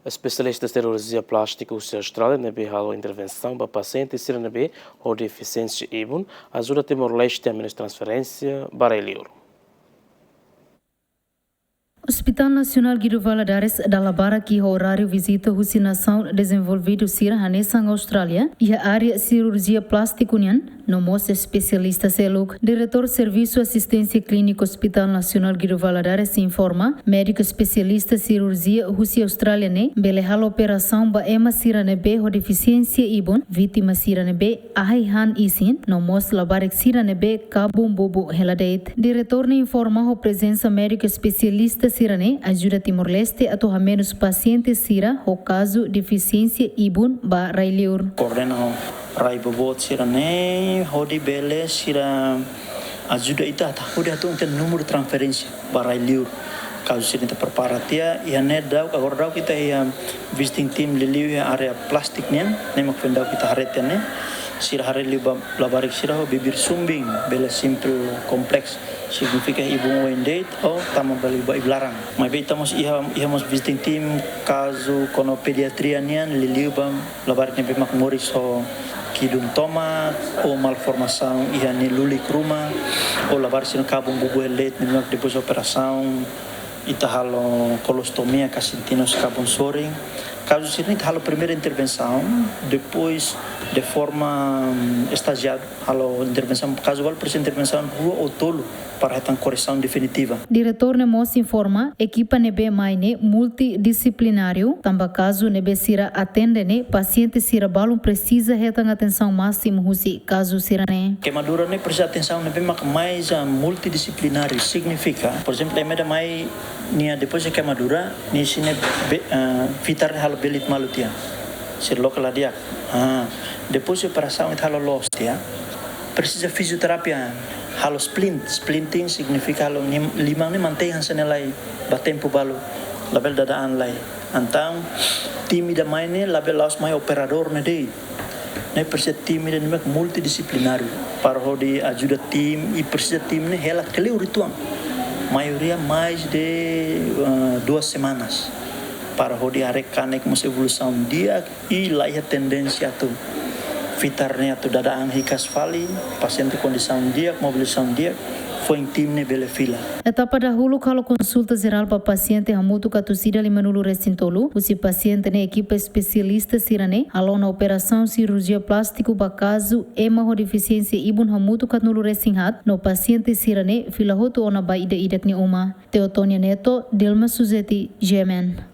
Especialistas de cirurgia plástica da Austrália nebe halo intervenção para pacientes sira nebe ou deficiência ibun ajuda Timor-Leste a menos transferência para Elior. Hospital Nacional Guido Valadares dalabara que o horário visita vacinação desenvolvido sira hanesang Austrália e a área cirurgia plástica unian no mostra especialista seluk. Diretor Serviço Assistência Clínica Hospital Nacional Guido Valadares informa médico especialista cirurgia Rússia Austrália ne belehal operação ba ema sira nebe ho deficiência ibon vítima sira nebe ahaihan isin no mostra labarek sira nebe kabum bobo heladeit. Diretor ne informa ho presença médico especialista sirane ajuda Timor-Leste a tornar menos pacientes sira o caso deficiência ibun ba railiur. Coordena rai bobot sirane hodi bele sira ajuda ita ta hodi atu enten número de transferência ba railiur. Caso sira ta preparatia ia ne dau agora dau kita ia visiting team liliu area plastik nian nemak pendau kita haretene sira hareli labarik sira bibir sumbing bela simple kompleks significa ibu wendeit ou tamo bali ba iblarang mas bem estamos íamos visiting team caso kono pediatria nian liliubam labarik ne mak moriso kidung tomat ou malformação ia ne lulik rumah ou labarik sino kabung bubu elet mak depois operação ita halo colostomia casintinos kabung soring. Caso sirne halo primeira intervenção, depois de forma estagiária, halo intervenção casual, por intervenção rua ou tolo para a correção definitiva. Diretor Nemos informa, equipa nebe maine multidisciplinário, tamba caso nebe sira atende ne paciente sira balum precisa retang atenção máximo husi caso sira ne. Queimadura ne precisa atenção nebe mais multidisciplinário significa, por exemplo, a meda mai nia depois de queimadura, ni sine fitar halo belit malutia. Sir local dia. Depois de operação halo lost ya. Precisa fisioterapia. Halo splinting significa halo limang ni mantém hansenelai batempo balo label dadaan lai. Então time da maine label laos mai operador ne dei. Ne precisa time ne multidisciplinário para hodi ajuda tim e precisa time ne hela keleu rituang. Maioria mais de 2 semanas para hodi arekan ek mus evolução dia e lá a tendência tu fitarnya tu dadaan hikas fali paciente condição dia mobilização dia foi em time bele fila. Etapa dahulu kalau consulta geral para paciente hamutu katusida limanulu recintolu, usi paciente ne equipa especialista sirane alona operação cirurgia plástico para caso ema ho deficiência ibun hamutu katnulu resinhat no paciente sirane fila hotu ona ba ida idak ni uma. Teotonia Neto, Dilma Suzeti, Gemen.